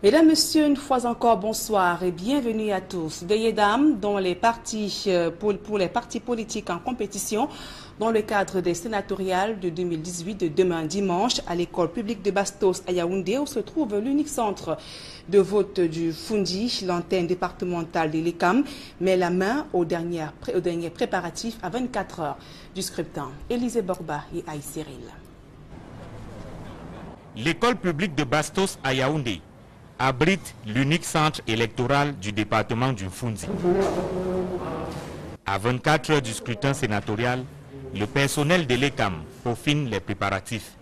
Mesdames, Messieurs, une fois encore, bonsoir et bienvenue à tous. Veuillez dames, pour les partis politiques en compétition, dans le cadre des sénatoriales de 2018 de demain dimanche à l'école publique de Bastos à Yaoundé, où se trouve l'unique centre de vote du Fundi, l'antenne départementale de l'ECAM, met la main aux derniers préparatifs à 24 heures du scrutin. Élisée Borba et Aïe Cyril. L'école publique de Bastos à Yaoundé abrite l'unique centre électoral du département du Fundi. À 24 heures du scrutin sénatorial, le personnel de l'ECAM peaufine les préparatifs.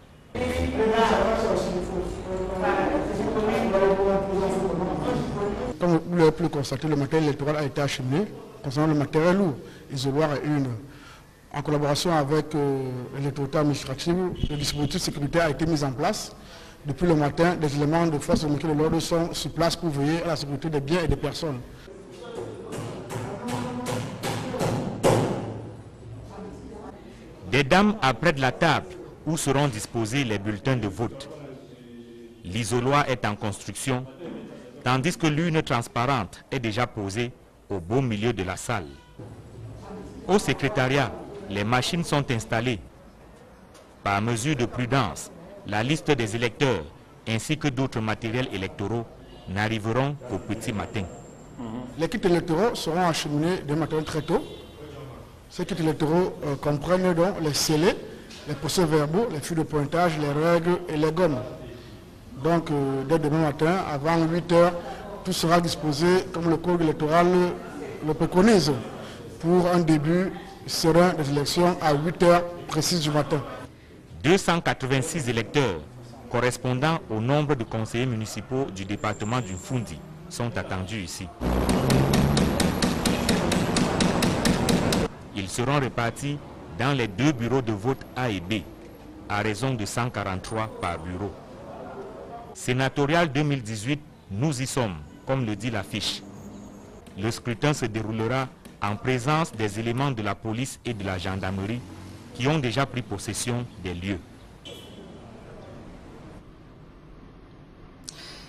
Comme vous l'avez pu le constater, le matériel électoral a été acheminé. Concernant le matériel lourd, isoloir et urne. En collaboration avec l'autorité administrative, le dispositif sécuritaire a été mis en place. Depuis le matin, des éléments de force de l'ordre sont sur place pour veiller à la sécurité des biens et des personnes. Des dames apprêtent la table où seront disposés les bulletins de vote. L'isoloir est en construction, tandis que l'urne transparente est déjà posée au beau milieu de la salle. Au secrétariat, les machines sont installées. Par mesure de prudence, la liste des électeurs ainsi que d'autres matériels électoraux n'arriveront qu'au petit matin. Les kits électoraux seront acheminés de matériel très tôt. Ces kits électoraux comprennent donc les scellés, les procès-verbaux, les fils de pointage, les règles et les gommes. Donc dès demain matin, avant 8 heures, tout sera disposé comme le code électoral le préconise pour un début serein des élections à 8 heures précises du matin. 286 électeurs correspondant au nombre de conseillers municipaux du département du Fundi sont attendus ici. Ils seront répartis dans les 2 bureaux de vote A et B, à raison de 143 par bureau. Sénatorial 2018, nous y sommes, comme le dit l'affiche. Le scrutin se déroulera en présence des éléments de la police et de la gendarmerie qui ont déjà pris possession des lieux.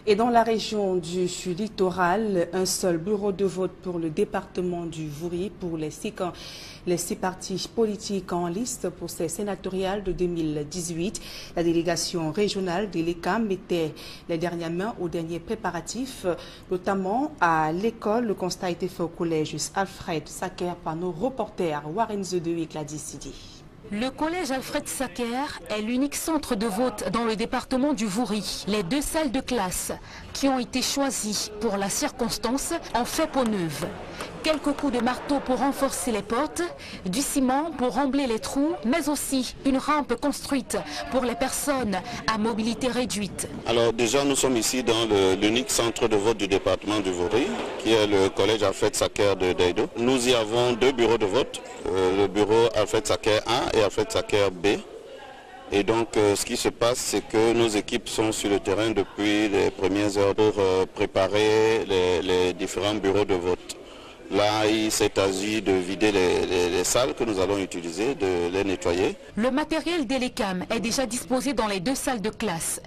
Et dans la région du littoral, un seul bureau de vote pour le département du Vouri pour les six partis politiques en liste pour ces sénatoriales de 2018. La délégation régionale de l'ECAM mettait les dernières mains aux derniers préparatifs, notamment à l'école. Le constat a été fait au collège Alfred Saker par nos reporters Warren Zedeu et Gladys Sidi. Le collège Alfred Saker est l'unique centre de vote dans le département du Vouri. Les 2 salles de classe qui ont été choisies pour la circonstance en fait peau neuve. Quelques coups de marteau pour renforcer les portes, du ciment pour rembler les trous, mais aussi une rampe construite pour les personnes à mobilité réduite. Alors déjà, nous sommes ici dans l'unique centre de vote du département du Vouri, qui est le collège Alfred Saker de Daido. Nous y avons 2 bureaux de vote, le bureau Alfred Saker A et Alfred Saker B. Et donc ce qui se passe, c'est que nos équipes sont sur le terrain depuis les premières heures pour préparer les différents bureaux de vote. Là, il s'est agi de vider les salles que nous allons utiliser, de les nettoyer. Le matériel de l'ECAM est déjà disposé dans les 2 salles de classe.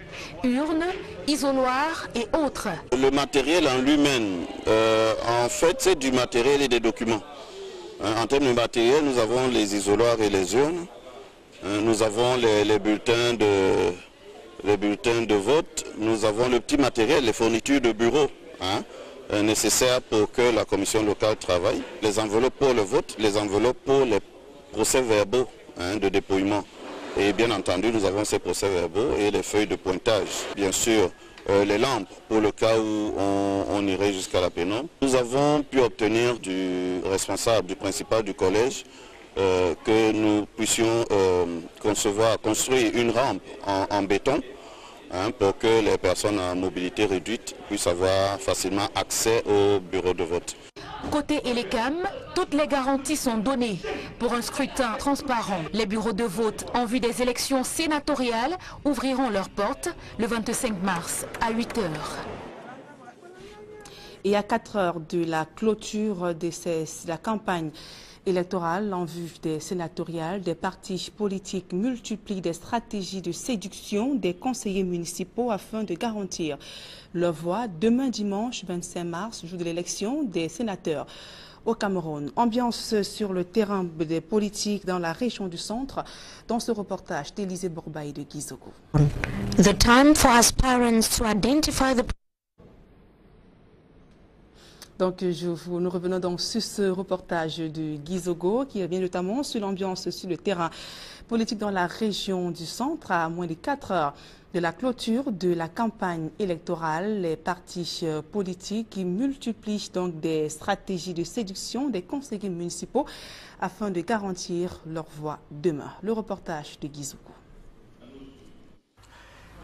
Urnes, isoloirs et autres. Le matériel en lui-même, en fait, c'est du matériel et des documents. En termes de matériel, nous avons les isoloirs et les urnes. Nous avons les bulletins de vote. Nous avons le petit matériel, les fournitures de bureau. Nécessaires pour que la commission locale travaille, les enveloppes pour le vote, les enveloppes pour les procès-verbaux de dépouillement. Et bien entendu, nous avons ces procès-verbaux et les feuilles de pointage. Bien sûr, les lampes pour le cas où on irait jusqu'à la pénombre. Nous avons pu obtenir du responsable, du principal du collège, que nous puissions construire une rampe en béton, pour que les personnes à mobilité réduite puissent avoir facilement accès au bureau de vote. Côté ELECAM, toutes les garanties sont données pour un scrutin transparent. Les bureaux de vote en vue des élections sénatoriales ouvriront leurs portes le 25 mars à 8 heures. Et à 4 heures de la clôture de la campagne électorale en vue des sénatoriales, des partis politiques multiplient des stratégies de séduction des conseillers municipaux afin de garantir leur voix demain dimanche 25 mars, jour de l'élection des sénateurs au Cameroun. Ambiance sur le terrain des politiques dans la région du centre, dans ce reportage d'Élisée Borba et de Guy Zogo. The time for aspirants to identify the... Donc, nous revenons donc sur ce reportage de Guy Zogo qui revient notamment sur l'ambiance sur le terrain politique dans la région du centre. À moins de 4 heures de la clôture de la campagne électorale, les partis politiques qui multiplient donc des stratégies de séduction des conseillers municipaux afin de garantir leur voix demain. Le reportage de Guy Zogo.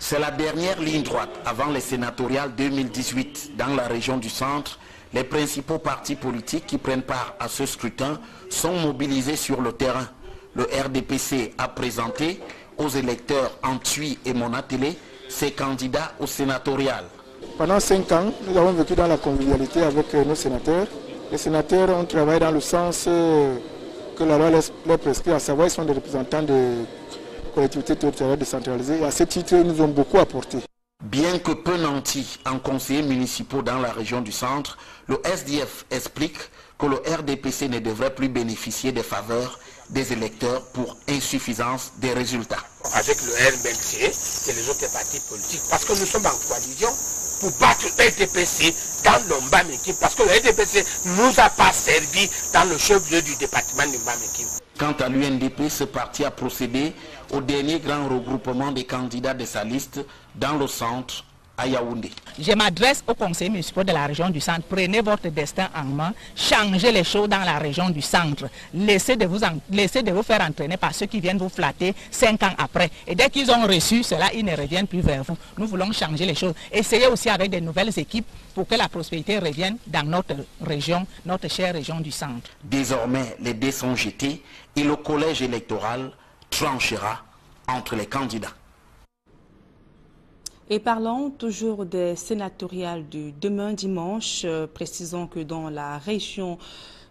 C'est la dernière ligne droite avant les sénatoriales 2018 dans la région du centre. Les principaux partis politiques qui prennent part à ce scrutin sont mobilisés sur le terrain. Le RDPC a présenté aux électeurs en Tui et Monatélé ses candidats aux sénatoriales. Pendant 5 ans, nous avons vécu dans la convivialité avec nos sénateurs. Les sénateurs ont travaillé dans le sens que la loi leur prescrit, à savoir ils sont des représentants de collectivités territoriales décentralisées. Et à ce titre, ils nous ont beaucoup apporté. Bien que peu nantis en conseillers municipaux dans la région du centre, le SDF explique que le RDPC ne devrait plus bénéficier des faveurs des électeurs pour insuffisance des résultats. Avec le RMLC et les autres partis politiques, parce que nous sommes en coalition pour battre le RDPC dans l'Ombameki, parce que le RDPC ne nous a pas servi dans le chef-lieu du département de Mbameki. Quant à l'UNDP, ce parti a procédé au dernier grand regroupement des candidats de sa liste dans le centre à Yaoundé. Je m'adresse aux conseillers municipaux de la région du centre. Prenez votre destin en main, changez les choses dans la région du centre. Laissez de vous faire entraîner par ceux qui viennent vous flatter 5 ans après. Et dès qu'ils ont reçu cela, ils ne reviennent plus vers vous. Nous voulons changer les choses. Essayez aussi avec de nouvelles équipes pour que la prospérité revienne dans notre région, notre chère région du centre. Désormais, les dés sont jetés et le collège électoral tranchera entre les candidats. Et parlons toujours des sénatoriales de demain dimanche, précisons que dans la région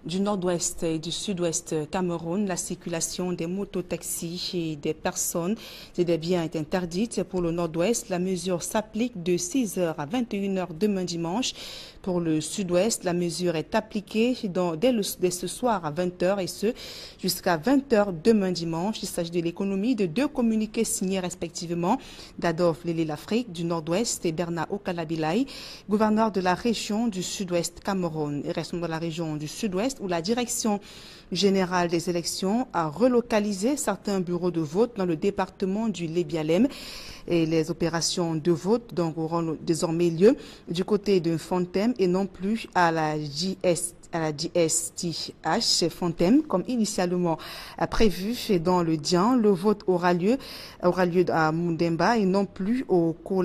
du nord-ouest et du sud-ouest Cameroun, la circulation des mototaxis et des personnes et des biens est interdite. Pour le nord-ouest, la mesure s'applique de 6h à 21h demain dimanche. Pour le sud-ouest, la mesure est appliquée dès ce soir à 20h et ce jusqu'à 20h demain dimanche. Il s'agit de l'économie de 2 communiqués signés respectivement d'Adolphe Lélé-Lafrique du nord-ouest et Bernard Okalabilai, gouverneur de la région du sud-ouest Cameroun. Et restons dans la région du sud-ouest où la direction générale des élections a relocalisé certains bureaux de vote dans le département du Lébialem. Et les opérations de vote donc auront désormais lieu du côté de Fontem et non plus à la JSTH Fontem comme initialement prévu. Et dans le Dian, le vote aura lieu à Mundemba et non plus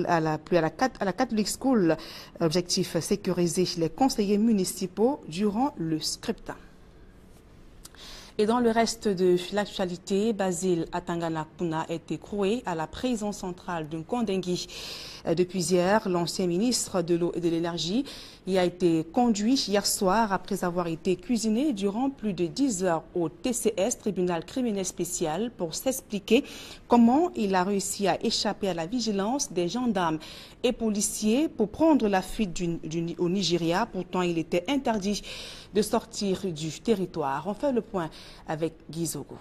à la Catholic School. Objectif, sécuriser les conseillers municipaux durant le scrutin. Et dans le reste de l'actualité, Basile Atangana Kuna a été écroué à la prison centrale de Kondengui. Depuis hier, l'ancien ministre de l'eau et de l'énergie y a été conduit hier soir après avoir été cuisiné durant plus de 10 heures au TCS, tribunal criminel spécial, pour s'expliquer comment il a réussi à échapper à la vigilance des gendarmes et policiers pour prendre la fuite au Nigeria. Pourtant, il était interdit de sortir du territoire. On fait le point avec Guy Zogo.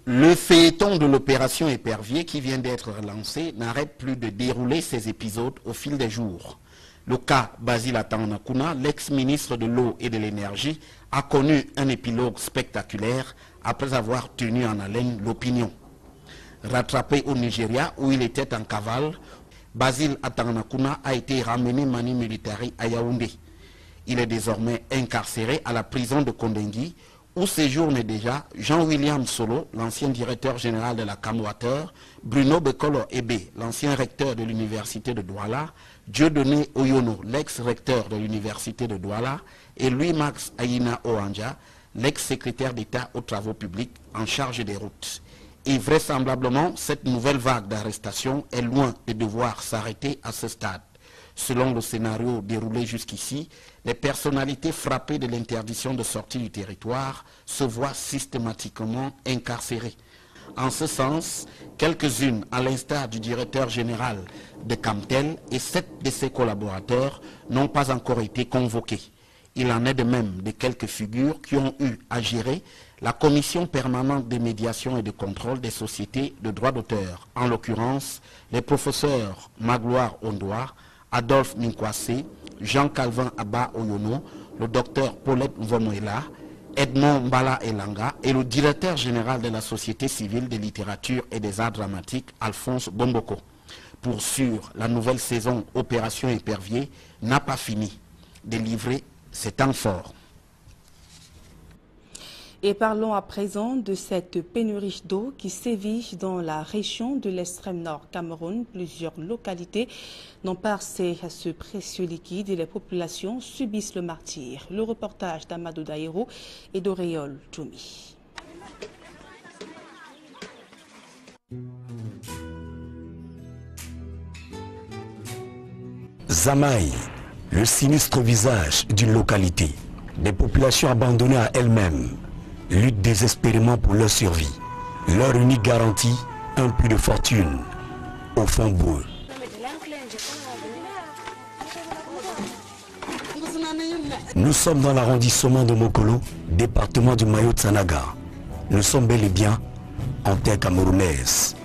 Le feuilleton de l'opération Épervier qui vient d'être relancé n'arrête plus de dérouler ses épisodes au fil des jours. Le cas Basile Atangana Kuna, l'ex-ministre de l'eau et de l'énergie, a connu un épilogue spectaculaire après avoir tenu en haleine l'opinion. Rattrapé au Nigeria où il était en cavale, Basile Atangana Kuna a été ramené manu militari à Yaoundé. Il est désormais incarcéré à la prison de Kondengui où séjourne déjà Jean-William Solo, l'ancien directeur général de la CAM-Water, Bruno Bekolo Ebe, l'ancien recteur de l'université de Douala, Dieudonné Oyono, l'ex-recteur de l'université de Douala, et Louis-Max Aïna Oanja, l'ex-secrétaire d'État aux travaux publics en charge des routes. Et vraisemblablement, cette nouvelle vague d'arrestations est loin de devoir s'arrêter à ce stade. Selon le scénario déroulé jusqu'ici, les personnalités frappées de l'interdiction de sortie du territoire se voient systématiquement incarcérées. En ce sens, quelques-unes, à l'instar du directeur général de Camtel et 7 de ses collaborateurs, n'ont pas encore été convoquées. Il en est de même de quelques figures qui ont eu à gérer la commission permanente de médiation et de contrôle des sociétés de droits d'auteur, en l'occurrence les professeurs Magloire Ondoa, Adolphe Minkwase, Jean-Calvin Abba Oyono, le docteur Paulette Vomoela, Edmond Mbala Elanga et le directeur général de la Société civile de littérature et des arts dramatiques, Alphonse Bomboko. Pour sûr, la nouvelle saison Opération Épervier n'a pas fini de livrer ses temps forts. Et parlons à présent de cette pénurie d'eau qui sévit dans la région de l'extrême nord Cameroun. Plusieurs localités n'ont pas accès à ce précieux liquide et les populations subissent le martyre. Le reportage d'Amadou Daïro et d'Auréole Djoumi. Zamaï, le sinistre visage d'une localité. Des populations abandonnées à elles-mêmes luttent désespérément pour leur survie. Leur unique garantie, un puits de fortune au fond bourg. Nous sommes dans l'arrondissement de Mokolo, département du Mayo-Tsanaga. Nous sommes bel et bien en terre camerounaise.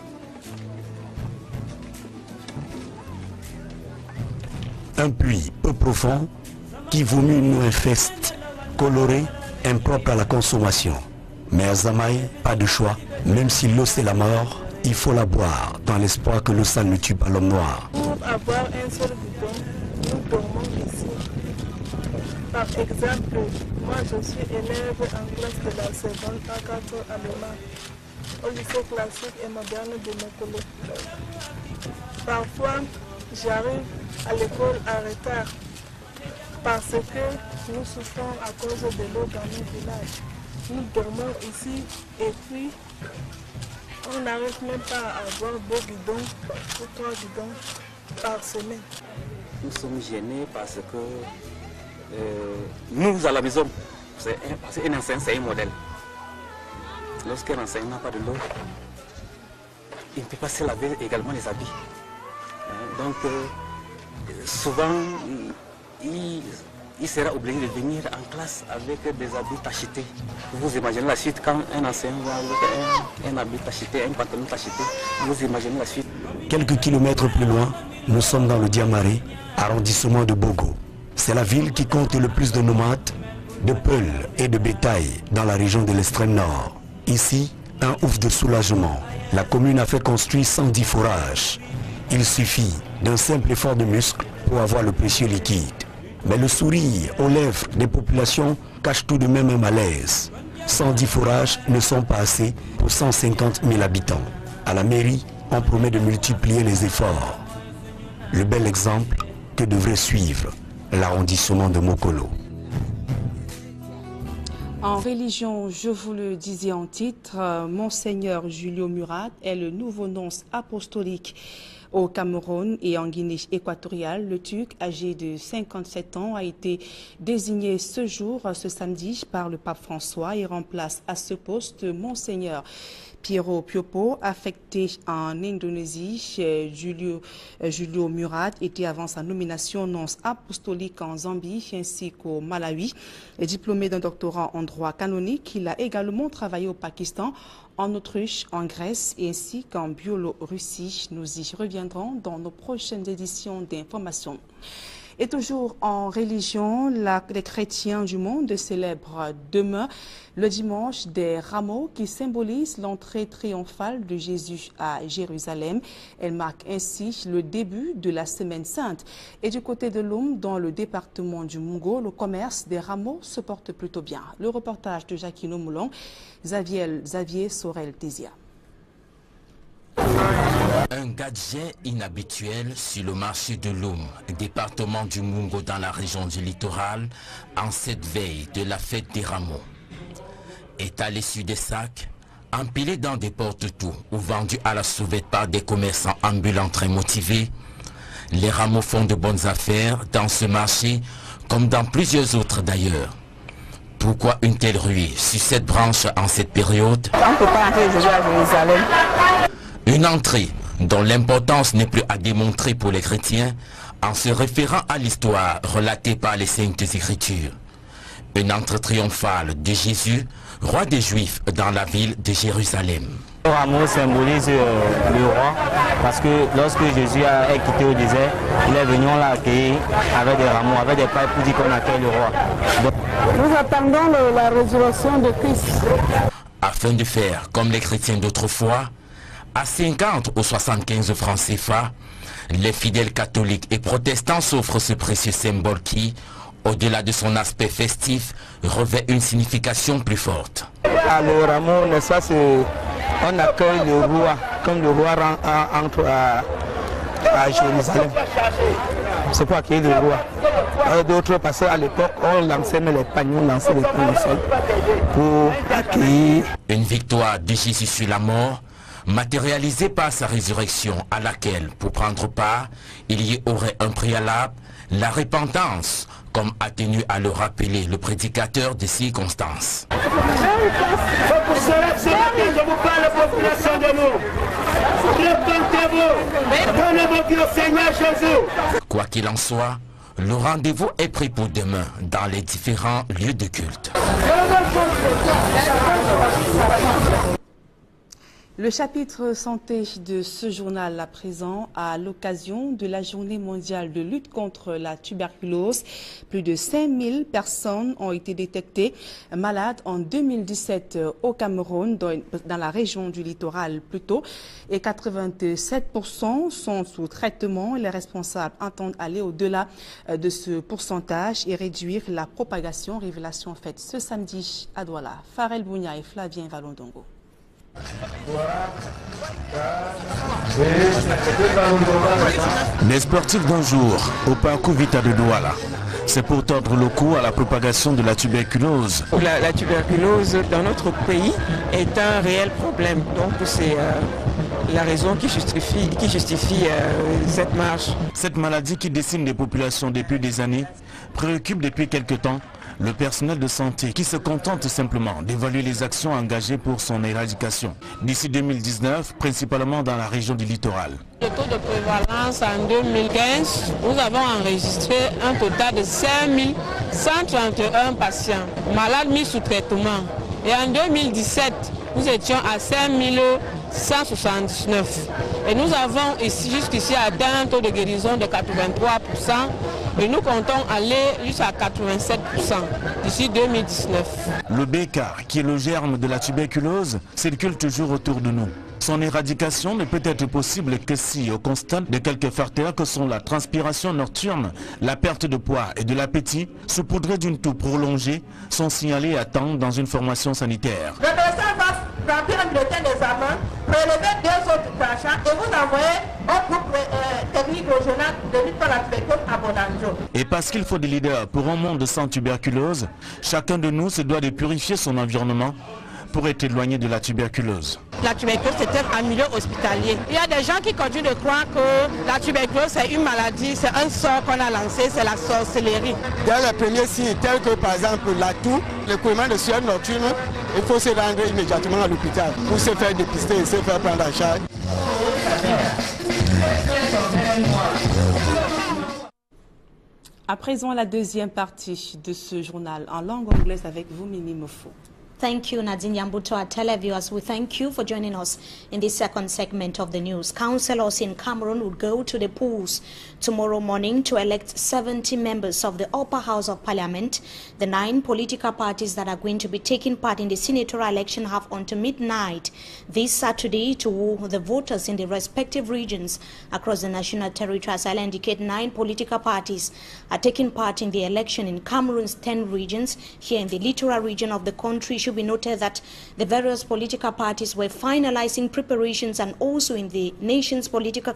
Un puits peu profond qui vomit une eau infeste, colorée, impropre à la consommation. Mais à Zamaï, pas de choix. Même si l'eau c'est la mort, il faut la boire dans l'espoir que l'eau sale ne tue pas l'homme noir. Pour avoir un seul bidon, nous dormons ici. Par exemple, moi je suis élève en classe de la seconde A4 allemand au lycée classique et moderne de Mokolo. Parfois, j'arrive à l'école en retard parce que nous souffrons à cause de l'eau dans nos villages. Nous dormons ici et puis on n'arrive même pas à avoir 2 bidons ou 3 bidons par semaine. Nous sommes gênés parce que nous à la maison, parce qu'un enseignant c'est un modèle. Lorsqu'un enseignant n'a pas de l'eau, il ne peut pas se laver également les habits. Donc souvent il sera obligé de venir en classe avec des habits tachetés. Vous imaginez la suite quand un enseignant va avec un habit tacheté, un pantalon tacheté, vous imaginez la suite. Quelques kilomètres plus loin, nous sommes dans le Diamaré, arrondissement de Bogo. C'est la ville qui compte le plus de nomades, de peuls et de bétail dans la région de l'extrême nord. Ici, un ouf de soulagement. La commune a fait construire 110 forages. Il suffit d'un simple effort de muscle pour avoir le précieux liquide. Mais le sourire aux lèvres des populations cache tout de même un malaise. 110 forages ne sont pas assez pour 150 000 habitants. À la mairie, on promet de multiplier les efforts. Le bel exemple que devrait suivre l'arrondissement de Mokolo. En religion, je vous le disais en titre, Monseigneur Julio Murat est le nouveau nonce apostolique au Cameroun et en Guinée équatoriale. Le Turc, âgé de 57 ans, a été désigné ce jour, ce samedi, par le pape François et remplace à ce poste Monseigneur Piero Piopo, affecté en Indonésie. Julio Murat était avant sa nomination nonce apostolique en Zambie ainsi qu'au Malawi. Diplômé d'un doctorat en droit canonique, il a également travaillé au Pakistan, en Autriche, en Grèce ainsi qu'en Biélorussie. Nous y reviendrons dans nos prochaines éditions d'information. Et toujours en religion, les chrétiens du monde célèbrent demain le dimanche des rameaux qui symbolise l'entrée triomphale de Jésus à Jérusalem. Elle marque ainsi le début de la Semaine Sainte. Et du côté de l'Oum, dans le département du Mungo, le commerce des rameaux se porte plutôt bien. Le reportage de Jacquino Moulon, Xavier Sorel-Tézia. Un gadget inhabituel sur le marché de l'Oum, département du Mungo dans la région du littoral, en cette veille de la fête des rameaux. Étalés sur des sacs, empilés dans des porte-tout ou vendus à la sauvette par des commerçants ambulants très motivés, Les rameaux font de bonnes affaires dans ce marché, comme dans plusieurs autres d'ailleurs. Pourquoi une telle ruée sur cette branche en cette période? On ne peut pas entrer Jésus à Jérusalem. Une entrée dont l'importance n'est plus à démontrer pour les chrétiens en se référant à l'histoire relatée par les Saintes Écritures. Une entrée triomphale de Jésus, roi des Juifs dans la ville de Jérusalem. Le rameau symbolise le roi, parce que lorsque Jésus est quitté au désert, il est venu, on l'a accueilli avec des rameaux, avec des pailles pour dire qu'on accueille le roi. Nous attendons la résurrection de Christ. Afin de faire comme les chrétiens d'autrefois, à 50 ou 75 francs CFA, les fidèles catholiques et protestants s'offrent ce précieux symbole qui, au-delà de son aspect festif, revêt une signification plus forte. Le rameau, n'est-ce pas, on accueille le roi, comme le roi entre à Jérusalem. C'est pour accueillir le roi. D'autres, parce qu'à l'époque, on lançait les pagnots, on lançait les pagnots au sol pour accueillir. Une victoire de Jésus sur la mort, matérialisée par sa résurrection à laquelle, pour prendre part, il y aurait un préalable, la repentance, comme a tenu à le rappeler le prédicateur des circonstances. C'est pour cela que je vous parle, population de nous. Repentez-vous, donnez vos vies au Seigneur Jésus. Quoi qu'il en soit, le rendez-vous est pris pour demain dans les différents lieux de culte. Le chapitre santé de ce journal à présent, à l'occasion de la journée mondiale de lutte contre la tuberculose, plus de 5000 personnes ont été détectées malades en 2017 au Cameroun, dans la région du littoral plutôt, et 87% sont sous traitement. Les responsables entendent aller au-delà de ce pourcentage et réduire la propagation. Révélation faite ce samedi à Douala. Farel Bounia et Flavien Valondongo. Les sportifs d'un jour au parcours Vita de Douala. C'est pour tordre le cou à la propagation de la tuberculose. La tuberculose dans notre pays est un réel problème. Donc c'est la raison qui justifie cette marche. Cette maladie qui décime des populations depuis des années préoccupe depuis quelque temps le personnel de santé qui se contente simplement d'évaluer les actions engagées pour son éradication. D'ici 2019, principalement dans la région du littoral. Le taux de prévalence en 2015, nous avons enregistré un total de 5131 patients malades mis sous traitement. Et en 2017, nous étions à 5179. Et nous avons jusqu'ici atteint un taux de guérison de 83%. Et nous comptons aller jusqu'à 87% d'ici 2019. Le bécard, qui est le germe de la tuberculose, circule toujours autour de nous. Son éradication ne peut être possible que si, au constat de quelques facteurs que sont la transpiration nocturne, la perte de poids et de l'appétit, saupoudrés d'une toux prolongée, sont signalés à temps dans une formation sanitaire. Le médecin va remplir un bulletin d'examen, prélever 2 autres patients et vous envoyer au groupe technique régional de lutte contre la tuberculose à Bonanjo. Et parce qu'il faut des leaders pour un monde sans tuberculose, chacun de nous se doit de purifier son environnement pour être éloigné de la tuberculose. La tuberculose, c'est un milieu hospitalier. Il y a des gens qui continuent de croire que la tuberculose, c'est une maladie, c'est un sort qu'on a lancé, c'est la sorcellerie. Il y a les premiers signes, tels que par exemple la toux, le coulement de sueur nocturne, il faut se rendre immédiatement à l'hôpital pour se faire dépister et se faire prendre en charge. À présent, la deuxième partie de ce journal en langue anglaise avec vous, Mimi Mofo. Thank you, Nadine Yambuto. Our televiewers, we thank you for joining us in this second segment of the news. Councillors in Cameroon will go to the polls tomorrow morning to elect 70 members of the upper house of parliament. The 9 political parties that are going to be taking part in the senatorial election have until midnight this Saturday to woo the voters in the respective regions across the national territory. As I'll indicate, 9 political parties are taking part in the election in Cameroon's 10 regions. Here in the littoral region of the country, it should be noted that the various political parties were finalizing preparations, and also in the nation's political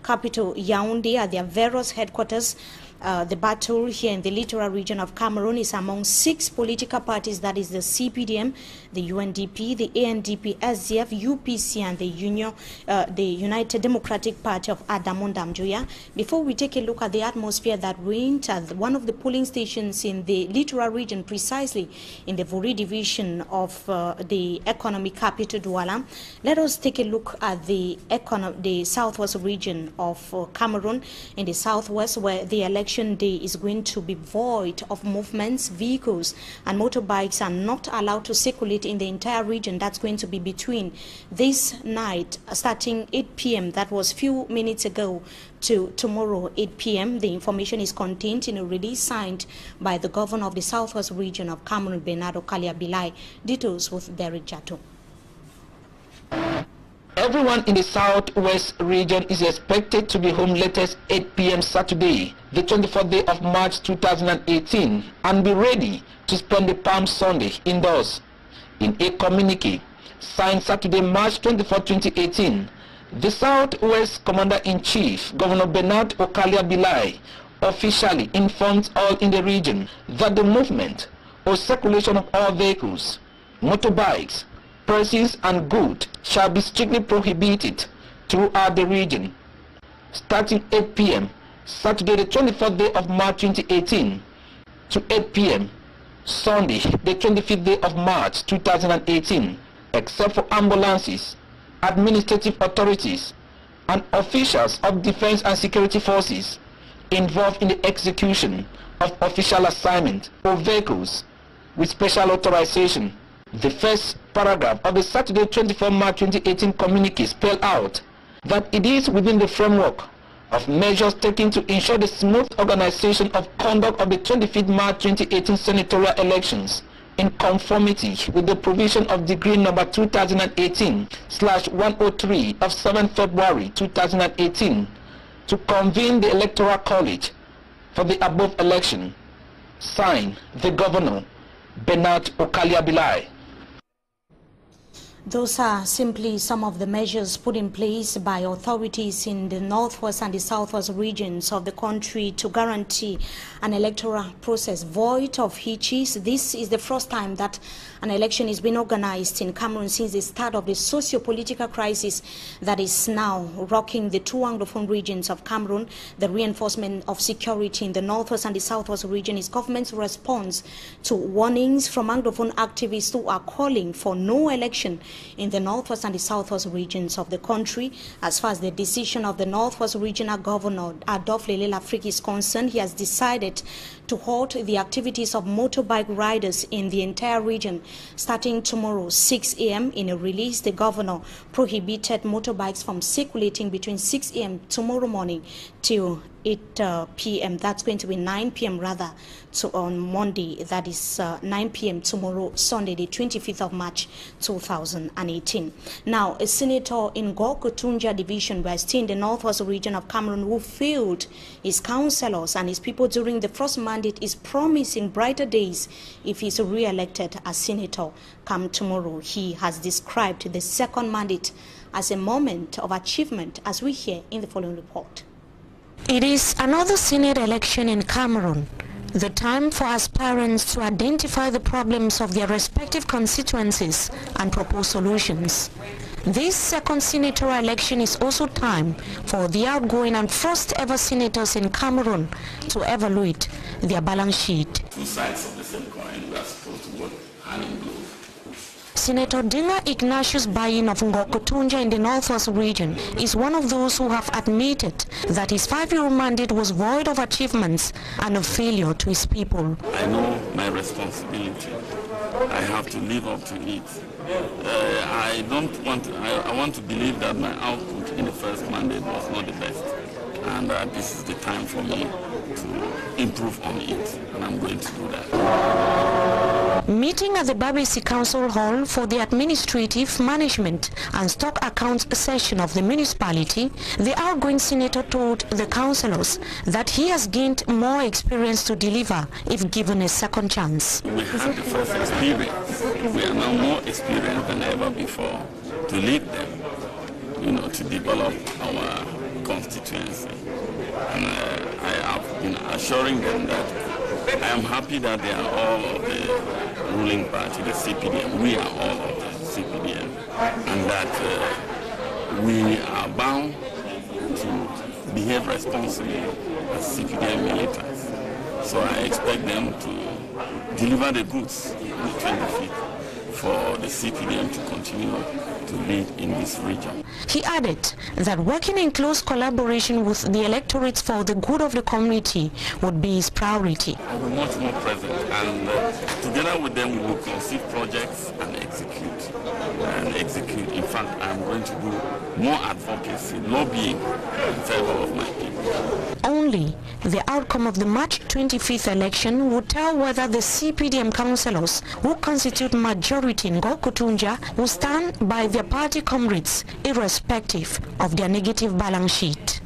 capital, Yaoundé, at their various headquarters, The battle here in the littoral region of Cameroon is among 6 political parties, that is the CPDM, the UNDP, the ANDP, SDF, UPC, and the United Democratic Party of Adamon Damjoya. Before we take a look at the atmosphere that reigned at one of the polling stations in the littoral region, precisely in the Vuri division of the economic capital Douala, let us take a look at the southwest region of Cameroon, in the southwest, where the election day is going to be void of movements. Vehicles and motorbikes are not allowed to circulate in the entire region. That's going to be between this night, starting 8 p.m. that was few minutes ago, to tomorrow 8 p.m. The information is contained in a release signed by the governor of the southwest region of Cameroon, Bernard Okalia Bilai. Details with Derek Jato. Everyone in the southwest region is expected to be home latest 8 p.m. Saturday, the 24th day of March 2018, and be ready to spend the Palm Sunday indoors. In a communique signed Saturday, March 24, 2018, the Southwest Commander-in-Chief, Governor Bernard Okalia Bilai, officially informed all in the region that the movement or circulation of all vehicles, motorbikes, persons and goods shall be strictly prohibited throughout the region. Starting 8 p.m. Saturday the 24th day of March 2018 to 8 p.m. Sunday the 25th day of March 2018, except for ambulances, administrative authorities, and officials of defense and security forces involved in the execution of official assignment for vehicles with special authorization. The first paragraph of the Saturday 24 March 2018 communique spelled out that it is within the framework of measures taken to ensure the smooth organization of conduct of the 25th March 2018 senatorial elections in conformity with the provision of Decree number 2018/103 of 7 February 2018 to convene the Electoral College for the above election. Signed, the Governor, Bernard Okalia Bilai. Those are simply some of the measures put in place by authorities in the northwest and the southwest regions of the country to guarantee an electoral process void of hitches. This is the first time that an election is being organized in Cameroon since the start of the socio-political crisis that is now rocking the 2 Anglophone regions of Cameroon. The reinforcement of security in the northwest and the southwest region is government's response to warnings from Anglophone activists who are calling for no election in the northwest and the southwest regions of the country. As far as the decision of the northwest regional governor Adolphe Lele Lafrique is concerned, he has decided to halt the activities of motorbike riders in the entire region starting tomorrow 6 a.m. In a release, the governor prohibited motorbikes from circulating between 6 a.m. tomorrow morning till 8 p.m. That's going to be 9 p.m. rather, on Monday. That is 9 p.m. tomorrow, Sunday, the 25th of March, 2018. Now, a senator in Ngor-Kotunja division, we're still in the northwest region of Cameroon, who failed his councillors and his people during the first mandate, is promising brighter days if he's re-elected as senator come tomorrow. He has described the second mandate as a moment of achievement, as we hear in the following report. It is another Senate election in Cameroon, the time for aspirants to identify the problems of their respective constituencies and propose solutions. This second senatorial election is also time for the outgoing and first ever senators in Cameroon to evaluate their balance sheet. Two sides of the same coin, we are supposed to work hand in glove. Senator Dinga Ignatius Bayin of Ngor-Kotunja in the northwest region is one of those who have admitted that his 5-year mandate was void of achievements and a failure to his people. I know my responsibility. I have to live up to it. I want to believe that my output in the first mandate was not the best, and that this is the time for me to improve on it, and I'm going to do that. Meeting at the Babesi Council Hall for the Administrative, Management and Stock Accounts session of the municipality, the outgoing senator told the councillors that he has gained more experience to deliver if given a second chance. We had the first experience. We are now more experienced than ever before to lead them, to develop our constituency. And I have been assuring them that I am happy that they are all of the ruling party, the CPDM. We are all of the CPDM. And that we are bound to behave responsibly as CPDM militants. So I expect them to deliver the goods on the 25th for the CPDM to continue to lead in this region. He added that working in close collaboration with the electorates for the good of the community would be his priority. I will be much more present, and together with them we will conceive projects and execute. In fact, I'm going to do more advocacy, lobbying in favor of my people. Only the outcome of the March 25th election will tell whether the CPDM councillors who constitute majority in Gokutunja will stand by their party comrades irrespective of their negative balance sheet.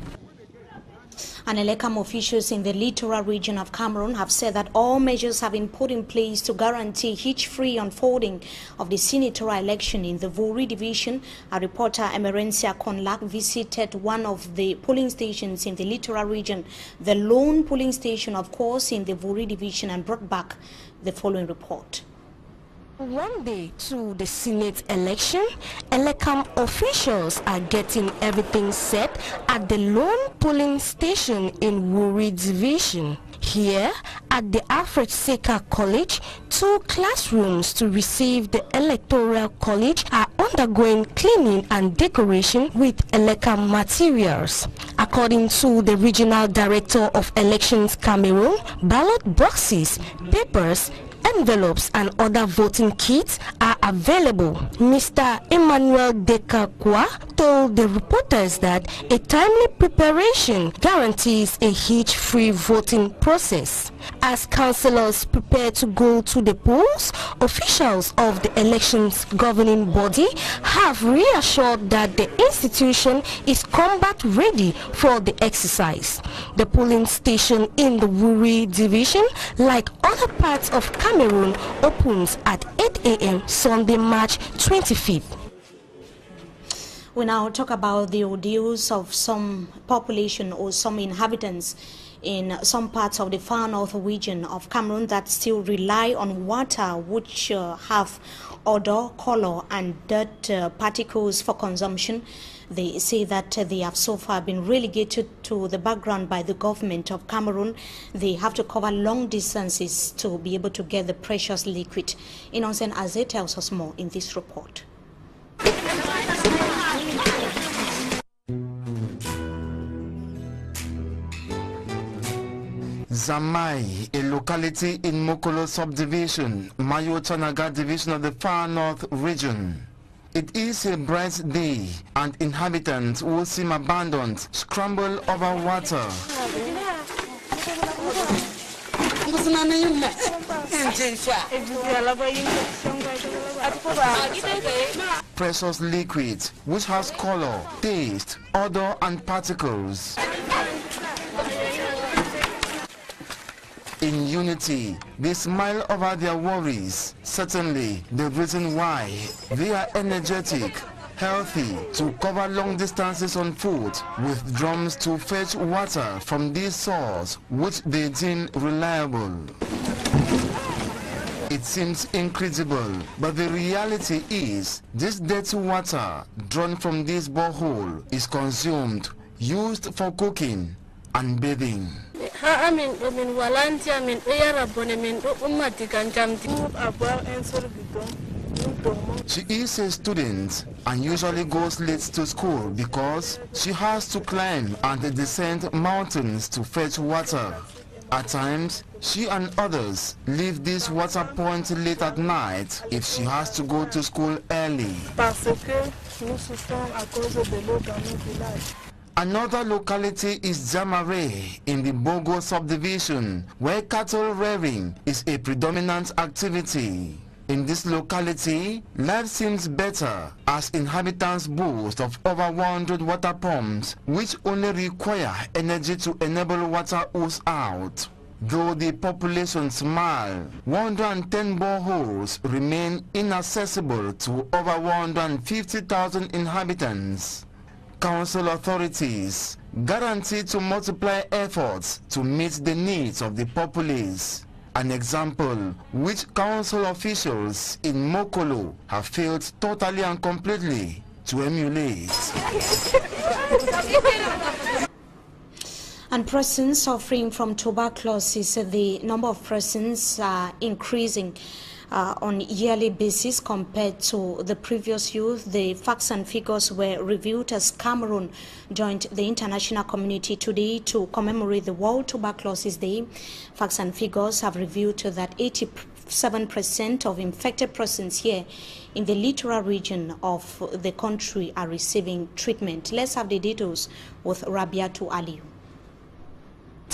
And Elekam officials in the littoral region of Cameroon have said that all measures have been put in place to guarantee hitch-free unfolding of the senatorial election in the Vuri division. Our reporter Emerencia Konlak visited one of the polling stations in the littoral region, the lone polling station, of course, in the Vuri division, and brought back the following report. One day to the Senate election, Elekam officials are getting everything set at the lone polling station in Wuri Division. Here, at the Alfred Seka College, 2 classrooms to receive the Electoral College are undergoing cleaning and decoration with Elekam materials. According to the Regional Director of Elections Cameroon, ballot boxes, papers, envelopes and other voting kits are available. Mr. Emmanuel Dekakwa told the reporters that a timely preparation guarantees a hitch-free voting process. As councillors prepare to go to the polls, officials of the elections governing body have reassured that the institution is combat ready for the exercise. The polling station in the Wuri division, like other parts of Cameroon, opens at 8 a.m. Sunday, March 25th. We now talk about the ordeals of some population or some inhabitants in some parts of the far north region of Cameroon that still rely on water which have odor, color and dirt particles for consumption. They say that they have so far been relegated to the background by the government of Cameroon. They have to cover long distances to be able to get the precious liquid. Innocent Aze tells us more in this report. Zamai, a locality in Mokolo subdivision, Mayo Chanaga division of the far north region. It is a bright day and inhabitants who seem abandoned scramble over water. Precious liquid which has color, taste, odor and particles. In unity, they smile over their worries. Certainly, the reason why they are energetic, healthy, to cover long distances on foot with drums to fetch water from these sources, which they deem reliable. It seems incredible, but the reality is this dirty water drawn from this borehole is consumed, used for cooking and bathing. She is a student and usually goes late to school because she has to climb and descend mountains to fetch water. At times, she and others leave this water point late at night if she has to go to school early. Another locality is Jamare in the Bogo subdivision, where cattle rearing is a predominant activity. In this locality, life seems better as inhabitants boast of over 100 water pumps, which only require energy to enable water ooze out. Though the population smile, 110 boreholes remain inaccessible to over 150,000 inhabitants. Council authorities guaranteed to multiply efforts to meet the needs of the populace. An example which council officials in Mokolo have failed totally and completely to emulate. And persons suffering from tuberculosis, the number of persons are increasing on a yearly basis compared to the previous year. The facts and figures were reviewed as Cameroon joined the international community today to commemorate the World Tuberculosis Day. Facts and figures have revealed that 87% of infected persons here in the littoral region of the country are receiving treatment. Let's have the details with Rabiatu Aliu.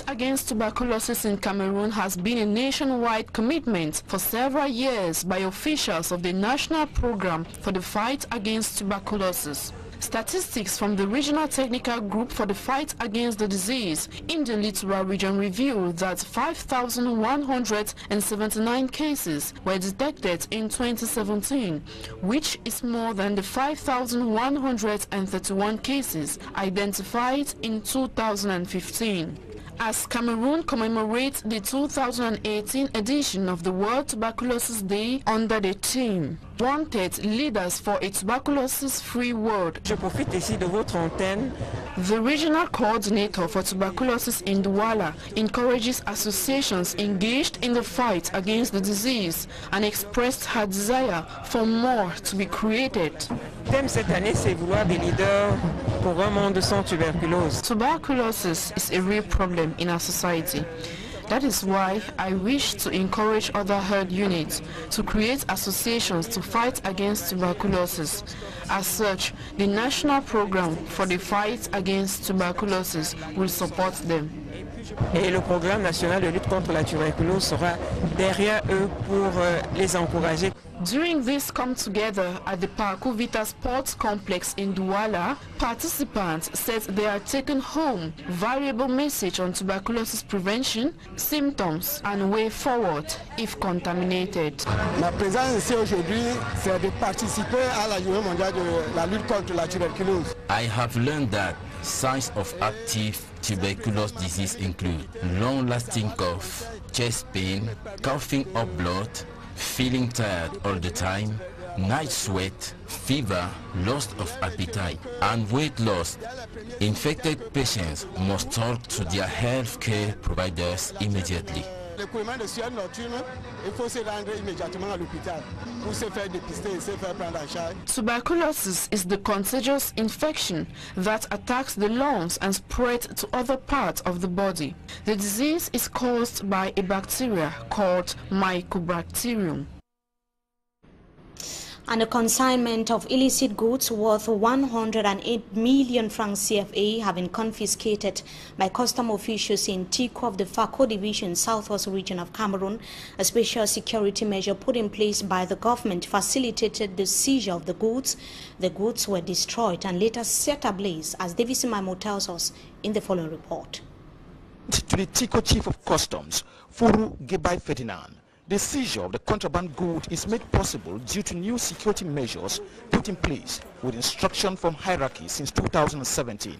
Against tuberculosis in Cameroon has been a nationwide commitment for several years by officials of the National Program for the Fight Against Tuberculosis. Statistics from the Regional Technical Group for the Fight Against the Disease in the Littoral Region revealed that 5,179 cases were detected in 2017, which is more than the 5,131 cases identified in 2015. As Cameroon commemorates the 2018 edition of the World Tuberculosis Day under the theme Wanted Leaders for a Tuberculosis-Free World. Je profite ici de votre antenne. The regional coordinator for tuberculosis in Douala encourages associations engaged in the fight against the disease and expressed her desire for more to be created. Le thème cette année, c'est vouloir des leaders pour un monde sans tuberculose. Tuberculosis is a real problem in our society. That is why I wish to encourage other herd units to create associations to fight against tuberculosis. As such, the National Program for the Fight Against Tuberculosis will support them. Et le programme national de lutte contre la tuberculose sera derrière eux pour les encourager. During this come together at the Parcours Vita Sports Complex in Douala, participants said they are taking home valuable message on tuberculosis prevention, symptoms and way forward if contaminated. Ma présence ici aujourd'hui, c'est de participer à la journée mondiale de la lutte contre la tuberculose. I have learned that signs of active tuberculosis disease include long-lasting cough, chest pain, coughing up blood, feeling tired all the time, night sweat, fever, loss of appetite, and weight loss. Infected patients must talk to their healthcare providers immediately. L'écoulement de sueur nocturne, il faut se rendre immédiatement à l'hôpital pour se faire dépister et se faire prendre en charge. Tuberculosis is the contagious infection that attacks the lungs and spreads to other parts of the body. The disease is caused by a bacteria called Mycobacterium. And a consignment of illicit goods worth 108 million francs CFA have been confiscated by custom officials in Tico of the Fako Division, Southwest region of Cameroon. A special security measure put in place by the government facilitated the seizure of the goods. The goods were destroyed and later set ablaze, as Davis Maimo tells us in the following report. To the Tico Chief of Customs, Furu Gebai Ferdinand, the seizure of the contraband good is made possible due to new security measures put in place with instruction from hierarchy since 2017.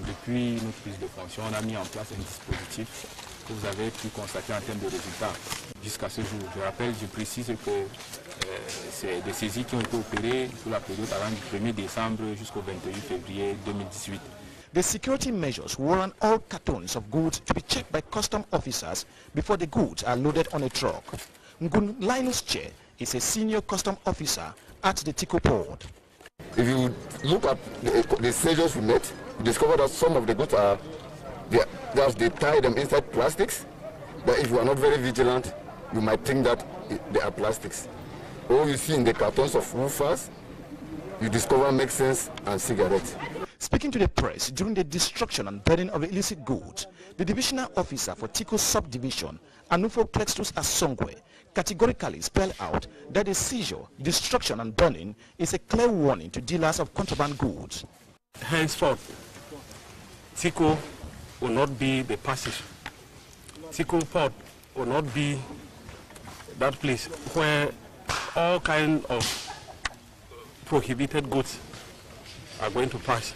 Depuis notre prise de fonction, on a mis en place un dispositif que vous avez pu constater en termes de résultats jusqu'à ce jour. Je rappelle, je précise que c'est des saisies qui ont été opérées sous la période allant du 1er décembre jusqu'au 28 février 2018. The security measures warrant all cartons of goods to be checked by custom officers before the goods are loaded on a truck. Ngun Linus Che is a senior custom officer at the Tico port. If you look at the seizures we made, you discover that some of the goods are, they tie them inside plastics, but if you are not very vigilant, you might think that they are plastics. All you see in the cartons of woofers, you discover medicines and cigarettes. Speaking to the press during the destruction and burning of illicit goods, the divisional officer for Tico subdivision, Anufo Plextus Asongwe, categorically spelled out that the seizure, destruction and burning is a clear warning to dealers of contraband goods. Henceforth, Tico will not be the passage. Tico port will not be that place where all kinds of prohibited goods are going to pass.